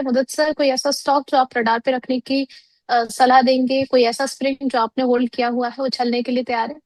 मदद सर कोई ऐसा स्टॉक जो आप रडार पे रखने की सलाह देंगे, कोई ऐसा स्प्रिंग जो आपने होल्ड किया हुआ है उछलने के लिए तैयार है?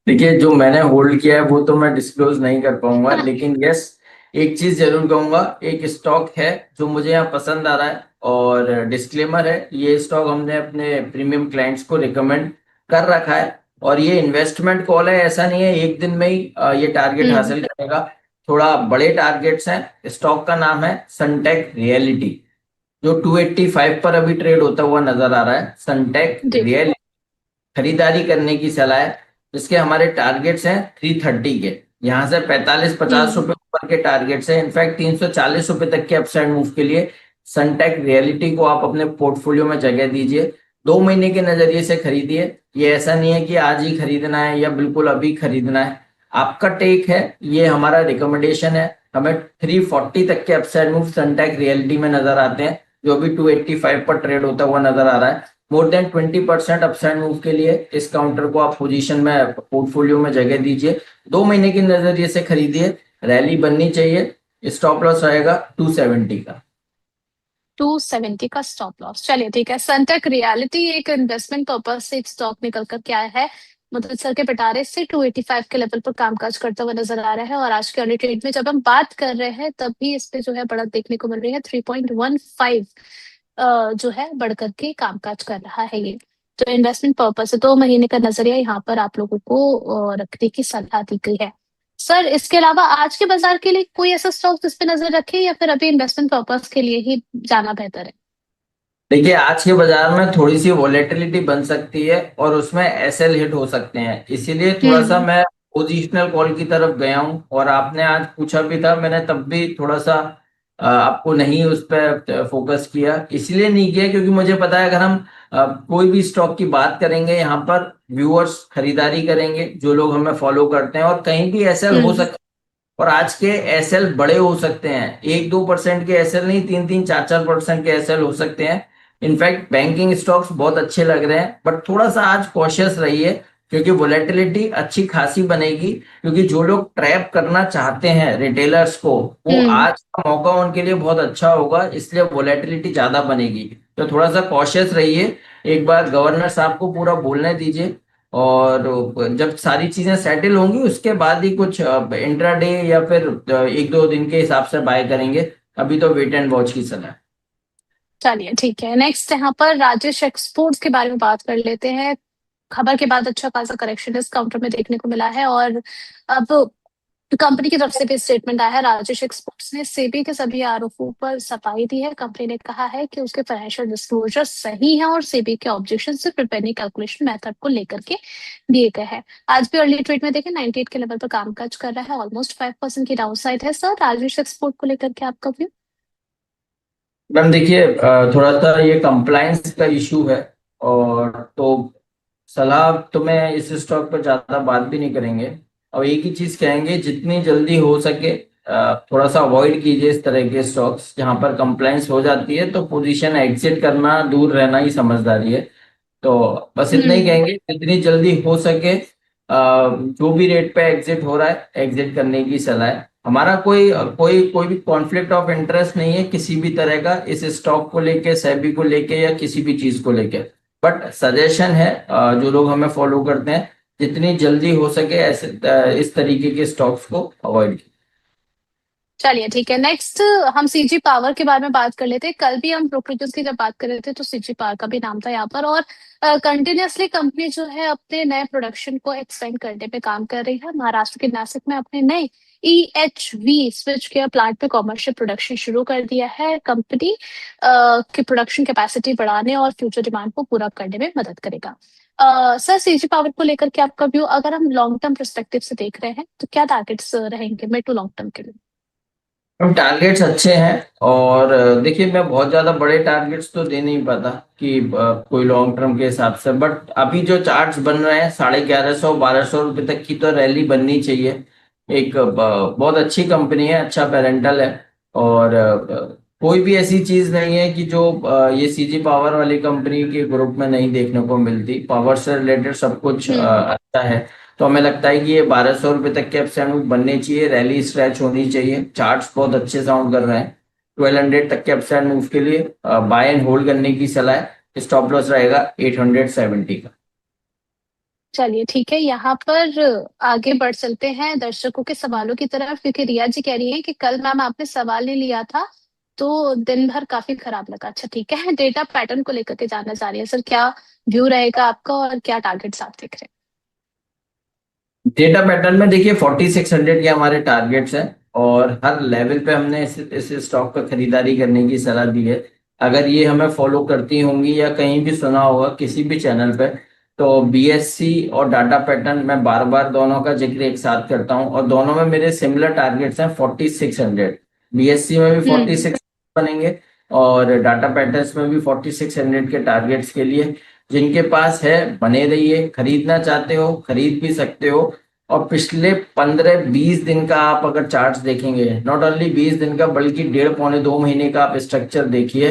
देखिए, जो मैंने होल्ड किया है वो तो मैं डिस्क्लोज नहीं कर पाऊंगा, लेकिन यस, एक चीज जरूर कहूंगा। एक स्टॉक है जो मुझे यहाँ पसंद आ रहा है, और डिस्क्लेमर है, ये स्टॉक हमने अपने प्रीमियम क्लाइंट्स को रिकमेंड कर रखा है। और ये इन्वेस्टमेंट कॉल है, ऐसा नहीं है एक दिन में ही ये टारगेट हम्म। हासिल करेगा। थोड़ा बड़े टारगेट्स हैं। स्टॉक का नाम है सनटेक रियलिटी, जो 285 पर अभी ट्रेड होता हुआ नजर आ रहा है। सनटेक जी। रियल खरीदारी करने की सलाह है। जिसके हमारे टारगेट्स हैं 330 के। यहाँ से 45-50 रुपए हम्म। ऊपर के टारगेट्स हैं। इनफैक्ट 340 रुपए तक के अपसाइड मूव के लिए सनटेक रियलिटी को आप अपने पोर्टफोलियो में जगह दीजिए। 2 महीने के नजरिए से खरीदिए। ये ऐसा नहीं है कि आज ही खरीदना है या बिल्कुल अभी खरीदना है। आपका टेक है, ये हमारा रिकमेंडेशन है। हमें 340 तक के अपसाइड मूव सनटेक रियलिटी में नजर आते हैं, जो अभी 285 पर ट्रेड होता हुआ नजर आ रहा है। मोर देन 20% अपसाइड मूव के लिए इस काउंटर को आप पोजीशन में पोर्टफोलियो में जगह दीजिए। 2 महीने के नजरिए से खरीदिए। रैली बननी चाहिए। स्टॉप लॉस रहेगा 270 का। 270 का स्टॉप लॉस, चलिए ठीक है। सनटेक रियलिटी एक इन्वेस्टमेंट पर्पज से एक स्टॉक निकल कर के आया है। मुद्रित सर के पिटारे से 285 के लेवल पर कामकाज करता हुआ नजर आ रहा है, और आज के अर्ली ट्रेड में जब हम बात कर रहे हैं तब भी इस पे जो है बढ़त देखने को मिल रही है। 3.15 जो है बढ़ करके कामकाज कर रहा है ये। तो इन्वेस्टमेंट पर्पज से 2 महीने का नजरिया यहाँ पर आप लोगों को रखने की सलाह दी गई है। सर इसके अलावा आज के बाजार के लिए कोई ऐसा स्टॉक जिस पे नजर रखे, या फिर अभी इन्वेस्टमेंट पर्पस के लिए ही जाना बेहतर है? देखिए, आज के बाजार में थोड़ी सी वॉलेटिलिटी बन सकती है और उसमें एसएल हिट हो सकते हैं, इसीलिए थोड़ा सा हम्म। मैं पोजिशनल कॉल की तरफ गया हूं। और आपने आज पूछा भी था, मैंने तब भी थोड़ा सा आपको नहीं उस पर फोकस किया। इसलिए नहीं किया क्योंकि मुझे पता है, अगर हम कोई भी स्टॉक की बात करेंगे यहाँ पर, व्यूअर्स खरीदारी करेंगे जो लोग हमें फॉलो करते हैं, और कहीं भी एसएल हो हम्म। सकता है। और आज के एसएल बड़े हो सकते हैं, 1-2% के एसएल नहीं, 3-3, 4-4% के एसएल हो सकते हैं। इनफैक्ट बैंकिंग स्टॉक्स बहुत अच्छे लग रहे हैं, बट थोड़ा सा आज कॉशियस रहिए, क्योंकि वोलेटिलिटी अच्छी खासी बनेगी। क्योंकि जो लोग ट्रैप करना चाहते हैं रिटेलर्स को, वो हम्म। आज का मौका उनके लिए बहुत अच्छा होगा, इसलिए वोलेटिलिटी ज्यादा बनेगी। तो थोड़ा सा कॉशियस रहिए। एक बार गवर्नर साहब को पूरा बोलने दीजिए, और जब सारी चीजें सेटल होंगी उसके बाद ही कुछ इंट्राडे या फिर 1-2 दिन के हिसाब से बाय करेंगे। अभी तो वेट एंड वॉच की सलाह है। चलिए ठीक है। नेक्स्ट यहाँ पर राजेश एक्सपोर्ट्स के बारे में बात कर लेते हैं। खबर के बाद अच्छा खासा करेक्शन इस काउंटर में देखने को मिला है, और अब कंपनी की तरफ से भी स्टेटमेंट आया है। राजेश एक्सपोर्ट्स ने सेबी के सभी आरोपों पर सफाई दी है। कंपनी ने कहा है कि उसके फाइनेंशियल डिस्क्लोजर सही है, और सेबी के ऑब्जेक्शन सिर्फ रिपेयरिंग कैलकुलेशन मेथड को लेकर के दिए गए हैं। आज भी अर्ली ट्रेड में देखें 98 के लेवल पर कामकाज कर रहा है, ऑलमोस्ट 5% की डाउन साइड है। सर राजेश एक्सपोर्ट को लेकर के आपका व्यू? मैम देखिए, थोड़ा सा ये कंप्लायंस का इशू है, और तो सलाह तो मैं इस स्टॉक पर ज्यादा बात भी नहीं करेंगे। और एक ही चीज कहेंगे, जितनी जल्दी हो सके थोड़ा सा अवॉइड कीजिए इस तरह के स्टॉक्स जहां पर कंप्लायंस हो जाती है, तो पोजीशन एग्जिट करना, दूर रहना ही समझदारी है। तो बस इतना ही हम्म। कहेंगे, जितनी जल्दी हो सके जो भी रेट पे एग्जिट हो रहा है, एग्जिट करने की सलाह है। हमारा कोई कोई कोई भी कॉन्फ्लिक्ट ऑफ इंटरेस्ट नहीं है किसी भी तरह का, इस स्टॉक को लेके, सेबी को लेके, या किसी भी चीज को लेके। बट सजेशन है, जो लोग हमें फॉलो करते हैं, जितनी जल्दी हो सके ऐसे इस तरीके के स्टॉक्स को अवॉइड। चलिए ठीक है। नेक्स्ट हम सीजी पावर के बारे में बात कर लेते हैं। कल भी हम ब्रोकरेजेस की जब बात कर रहे थे तो सीजी पावर का भी नाम था यहाँ पर, और कंटिन्यूअसली कंपनी जो है अपने नए प्रोडक्शन को एक्सपेंड करने पे काम कर रही है। महाराष्ट्र के नासिक में अपने नए EHV स्विच केयर प्लांट पे कॉमर्शियल प्रोडक्शन शुरू कर दिया है। कंपनी की प्रोडक्शन कैपेसिटी बढ़ाने और फ्यूचर डिमांड को पूरा करने में मदद करेगा। सर सीजी पावर को लेकर के आपका व्यू, अगर हम लॉन्ग टर्म परस्पेक्टिव से देख रहे हैं तो क्या टारगेट्स रहेंगे मिड टू लॉन्ग टर्म के लिए? हम टारगेट्स अच्छे हैं, और देखिए, मैं बहुत ज्यादा बड़े टारगेट्स तो दे नहीं पाता कि कोई लॉन्ग टर्म के हिसाब से। बट अभी जो चार्ट्स बन रहे हैं, 1150-1200 रुपए तक की तो रैली बननी चाहिए। एक बहुत अच्छी कंपनी है, अच्छा पेरेंटल है। और कोई भी ऐसी चीज नहीं है कि जो ये सीजी पावर वाली कंपनी के ग्रुप में नहीं देखने को मिलती। पावर से रिलेटेड सब कुछ हम्म। अच्छा है। तो हमें लगता है कि ये 1200 रुपए तक के अपसाइड मूव बनने चाहिए, रैली स्ट्रेच होनी चाहिए। चार्ट्स बहुत अच्छे साउंड कर रहे हैं। 1200 तक के अपसाइड मूव के लिए बाय एंड होल्ड करने की सलाह है। स्टॉप लॉस रहेगा 870 का। चलिए ठीक है, यहाँ पर आगे बढ़ चलते हैं दर्शकों के सवालों की तरफ, क्योंकि रिया जी कह रही है कि कल मैम आपने सवाल नहीं लिया था तो दिन भर काफी खराब लगा। अच्छा ठीक है, डेटा पैटर्न को लेकर के जानना चाह रही है सर, क्या व्यू रहेगा आपका और क्या टारगेट्स आप देख रहे डेटा पैटर्न में देखिए 4600 के हमारे टारगेट्स हैं और हर लेवल पे हमने इस स्टॉक का खरीदारी करने की सलाह दी है। अगर ये हमें फॉलो करती होंगी या कहीं भी सुना होगा किसी भी चैनल पे, तो बीएससी और डाटा पैटर्न मैं बार बार दोनों का जिक्र एक साथ करता हूँ और दोनों में मेरे सिमिलर टारगेट्स हैं 4600। बीएससी में भी हैं? 46 बनेंगे और डाटा पैटर्न्स में भी 4600 के टारगेट्स के लिए। जिनके पास है बने रहिए, खरीदना चाहते हो खरीद भी सकते हो। और पिछले 15-20 दिन का आप अगर चार्ट्स देखेंगे, नॉट ओनली 20 दिन का बल्कि 1.5 पौने 2 महीने का आप स्ट्रक्चर देखिए,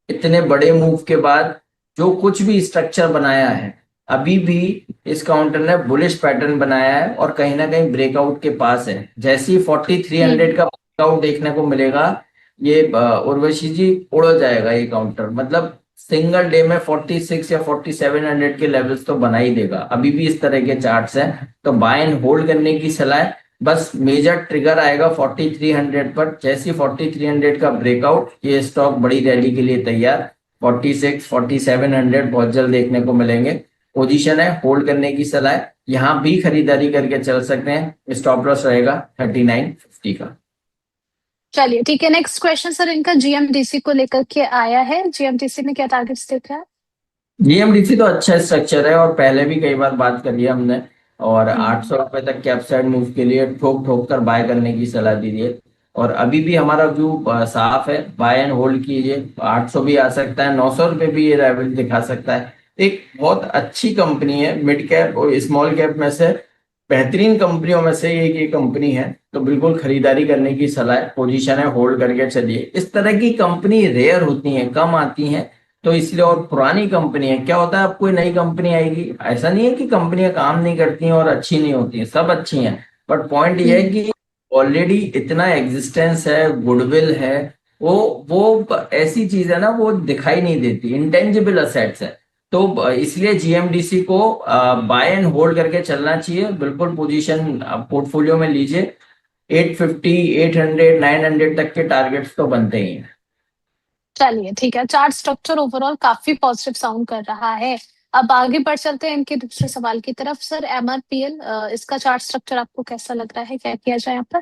इतने बड़े मूव के बाद जो कुछ भी स्ट्रक्चर बनाया है, अभी भी इस काउंटर ने बुलिश पैटर्न बनाया है और कहीं ना कहीं ब्रेकआउट के पास है। जैसे ही 4300 का ब्रेकआउट देखने को मिलेगा, ये उर्वशी जी उड़ जाएगा ये काउंटर। मतलब सिंगल डे में 46 या 4700 के लेवल्स तो बना ही देगा। अभी भी इस तरह के चार्ट्स हैं, तो बाय एंड होल्ड करने की सलाह है। बस मेजर ट्रिगर आएगा 4300 पर। जैसे ही 4300 का ब्रेकआउट, ये स्टॉक बड़ी रैली के लिए तैयार। 46 4700 बहुत जल्द देखने को मिलेंगे। पोजीशन है, होल्ड करने की सलाह है। यहाँ भी खरीदारी करके चल सकते हैं। स्टॉप लॉस रहेगा 3950 का। चलिए ठीक है, नेक्स्ट क्वेश्चन सर इनका जीएमडीसी को लेकर के आया है। जीएमडीसी में क्या टारगेट्स देख रहा है? जीएमडीसी तो अच्छा स्ट्रक्चर है और पहले भी कई बार बात करी है हमने। और हम्म। 800 रुपए तक के अपसाइड मूव के लिए ठोक ठोक कर बाय करने की सलाह दी है। और अभी भी हमारा व्यू साफ है, बाय एंड होल्ड कीजिए। 800 भी आ सकता है, 900 रुपए भी ये लेवल दिखा सकता है। एक बहुत अच्छी कंपनी है, मिड कैप और स्मॉल कैप में से बेहतरीन कंपनियों में से एक ये कंपनी है। तो बिल्कुल खरीदारी करने की सलाह है। पोजीशन है, होल्ड करके चलिए। इस तरह की कंपनी रेयर होती हैं, कम आती हैं, तो इसलिए। और पुरानी कंपनी है, क्या होता है, अब कोई नई कंपनी आएगी, ऐसा नहीं है कि कंपनियां काम नहीं करती हैं और अच्छी नहीं होती हैं, सब अच्छी हैं। बट पॉइंट ये है हम्म। कि ऑलरेडी इतना एग्जिस्टेंस है, गुडविल है, वो ऐसी चीज है ना, वो दिखाई नहीं देती, इंटेंजिबल असेट्स है। तो इसलिए जीएमडीसी को बाय एंड होल्ड करके चलना चाहिए। बिल्कुल पोजीशन पोर्टफोलियो में लीजिए। 850 800 900 तक के टारगेट्स तो बनते ही हैं। चलिए ठीक है, चार्ट स्ट्रक्चर ओवरऑल काफी पॉजिटिव साउंड कर रहा है। अब आगे बढ़ चलते हैं इनके दूसरे सवाल की तरफ। सर एमआरपीएल, इसका चार्ट स्ट्रक्चर आपको कैसा लग रहा है, क्या किया जाए यहाँ पर?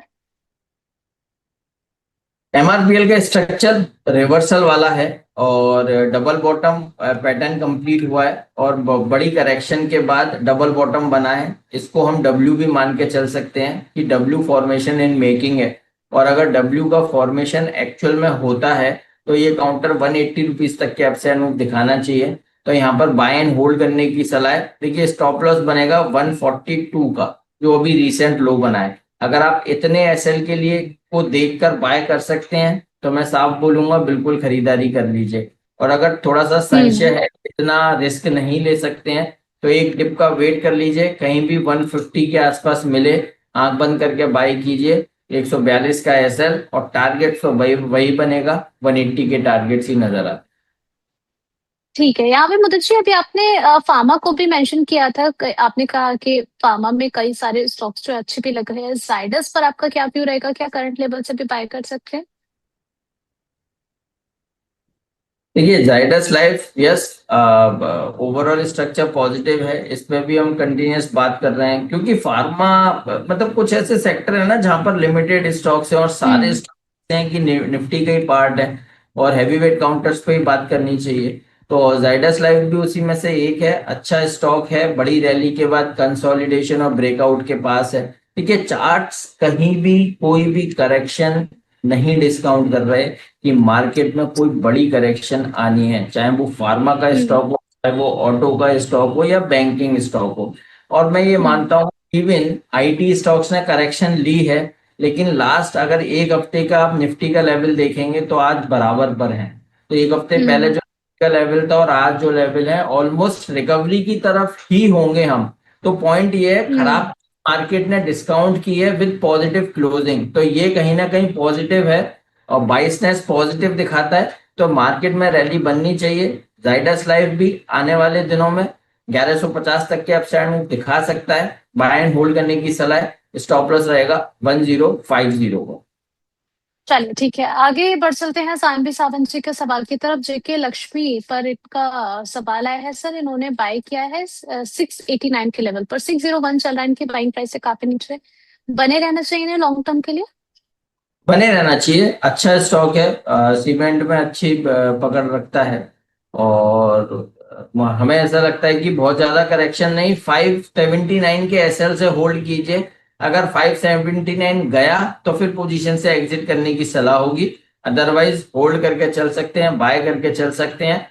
एमआरपीएल का स्ट्रक्चर रिवर्सल वाला है और डबल बॉटम पैटर्न कंप्लीट हुआ है और बड़ी करेक्शन के बाद डबल बॉटम बना है। इसको हम डब्ल्यू भी मान के चल सकते हैं कि डब्ल्यू फॉर्मेशन इन मेकिंग है। और अगर डब्ल्यू का फॉर्मेशन एक्चुअल में होता है तो ये काउंटर 180 रुपीज तक के अपसाइड मूव दिखाना चाहिए। तो यहाँ पर बाय एंड होल्ड करने की सलाह है। देखिए स्टॉप लॉस बनेगा 142 का, जो अभी रिसेंट लो बना है। अगर आप इतने एसएल के लिए को देखकर बाय कर सकते हैं तो मैं साफ बोलूंगा बिल्कुल खरीदारी कर लीजिए। और अगर थोड़ा सा संशय हम्म। है, इतना रिस्क नहीं ले सकते हैं, तो एक डिप का वेट कर लीजिए, कहीं भी 150 के आसपास मिले, आंख बंद करके बाय कीजिए। 142 का एसएल और टारगेट तो वही वही बनेगा, 180 के टारगेट्स ही नजर आते। ठीक है, यहाँ पे मधु जी अभी आपने फार्मा को भी मेंशन किया था। आपने कहा कि फार्मा में कई सारे स्टॉक्स जो अच्छे भी लग रहे हैं। जाइडस पर आपका क्या व्यू रहेगा, क्या करंट लेवल से भी बाय कर सकते हैं? देखिए Zydus life, yes, overall structure positive है। इसमें भी हम कंटिन्यूस बात कर रहे हैं क्योंकि फार्मा मतलब कुछ ऐसे सेक्टर है ना जहां पर लिमिटेड स्टॉक्स है और सारे हम्म। स्टॉक्स हैं कि निफ्टी का ही पार्ट है और हैवी वेट काउंटर्स पे ही बात करनी चाहिए। तो जाइडस लाइफ भी उसी में से एक है। अच्छा स्टॉक है, बड़ी रैली के बाद कंसोलिडेशन और ब्रेकआउट के पास है। देखिए चार्ट्स कहीं भी कोई भी करेक्शन नहीं डिस्काउंट कर रहे कि मार्केट में कोई बड़ी करेक्शन आनी है, चाहे वो फार्मा का हम्म। स्टॉक हो, चाहे वो ऑटो का स्टॉक हो या बैंकिंग स्टॉक हो। और मैं ये हम्म। मानता हूँ इवन आईटी स्टॉक्स ने करेक्शन ली है, लेकिन लास्ट अगर एक हफ्ते का आप निफ्टी का लेवल देखेंगे तो आज बराबर पर है। तो एक हफ्ते पहले हम्म। जो का लेवल था और आज जो लेवल है, ऑलमोस्ट रिकवरी की तरफ ही होंगे हम। तो पॉइंट ये है, हम्म। खराब मार्केट ने डिस्काउंट की है विद पॉजिटिव क्लोजिंग, तो ये कहीं ना कहीं पॉजिटिव है। और बाइसनेस पॉजिटिव दिखाता है तो मार्केट में रैली बननी चाहिए। जाइडस लाइफ भी आने वाले दिनों में 1150 तक के अपसाइड मूव दिखा सकता है। बाय एंड होल्ड करने की सलाह है। स्टॉप लॉस रहेगा 1050 को। चलिए ठीक है, आगे बढ़ चलते हैं सानवी सावंत जी के सवाल की तरफ। जेके लक्ष्मी पर इनका सवाल आया है सर, इन्होंने बाय किया है 689 के लेवल पर। 601 चल रहा है, इनकी बाइंग प्राइस से काफी नीचे, बने रहना चाहिए इन्हें लॉन्ग टर्म के लिए। बने रहना चाहिए, अच्छा स्टॉक है, सीमेंट में अच्छी पकड़ रखता है। और हमें ऐसा लगता है कि बहुत ज्यादा करेक्शन नहीं, 579 के एसएल से होल्ड कीजिए। अगर 579 गया तो फिर पोजीशन से एग्जिट करने की सलाह होगी। अदरवाइज होल्ड करके चल सकते हैं, बाय करके चल सकते हैं।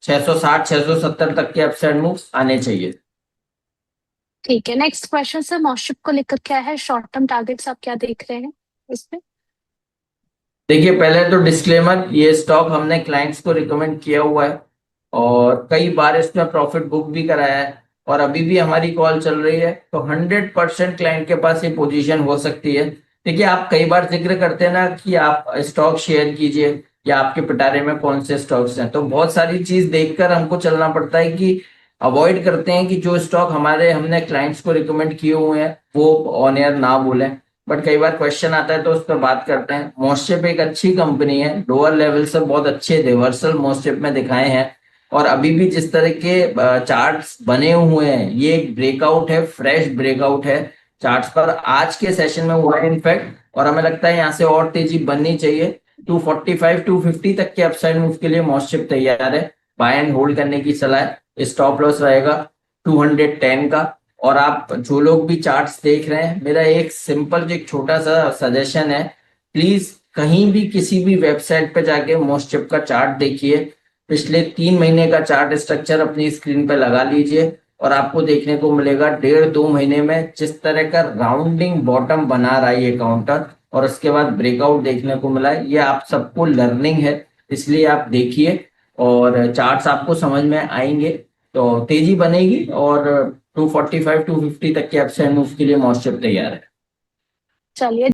660 670 तक के अपसाइड मूव्स आने चाहिए। ठीक है, नेक्स्ट क्वेश्चन सर, मॉस्शिप को लेकर क्या है, शॉर्ट टर्म टारगेट्स आप क्या देख रहे हैं इसमें। देखिए, पहले तो डिस्क्लेमर, ये स्टॉक हमने क्लाइंट्स को रिकमेंड किया हुआ है और कई बार इसमें प्रॉफिट बुक भी कराया है और अभी भी हमारी कॉल चल रही है, तो 100% क्लाइंट के पास ये पोजीशन हो सकती है। देखिए, आप कई बार जिक्र करते हैं ना कि आप स्टॉक शेयर कीजिए या आपके पिटारे में कौन से स्टॉक्स हैं, तो बहुत सारी चीज देखकर हमको चलना पड़ता है कि अवॉइड करते हैं कि जो स्टॉक हमारे हमने क्लाइंट्स को रिकमेंड किए हुए हैं वो ऑन एयर ना बोलें। बट कई बार क्वेश्चन आता है तो उस पर बात करते हैं। मोस्टशिप एक अच्छी कंपनी है, लोअर लेवल से बहुत अच्छे रिवर्सल मोस्टशिप में दिखाए हैं और अभी भी जिस तरह के चार्ट्स बने हुए हैं, ये एक ब्रेकआउट है, फ्रेश ब्रेकआउट है चार्ट्स पर, आज के सेशन में हुआ है इनफैक्ट। और हमें लगता है यहाँ से और तेजी बननी चाहिए। 245 250 तक के अपसाइड मूव के लिए मोस्टशिप तैयार है। बाय एंड होल्ड करने की सलाह है। स्टॉप लॉस रहेगा 210 का। और आप जो लोग भी चार्ट्स देख रहे हैं, मेरा एक सिंपल एक छोटा सा सजेशन है, प्लीज कहीं भी किसी भी वेबसाइट पे जाके मोस्टशिप का चार्ट देखिए। पिछले 3 महीने का चार्ट स्ट्रक्चर अपनी स्क्रीन पे लगा लीजिए और आपको देखने को मिलेगा 1.5 2 महीने में जिस तरह का राउंडिंग बॉटम बना रहा है ये काउंटर और उसके बाद ब्रेकआउट देखने को मिला है। ये आप सबको लर्निंग है, इसलिए आप देखिए और चार्ट्स आपको समझ में आएंगे तो तेजी बनेगी। और 245 250 तक के अपसाइड मूव के लिए मॉस्टशिप तैयार है। चलिए।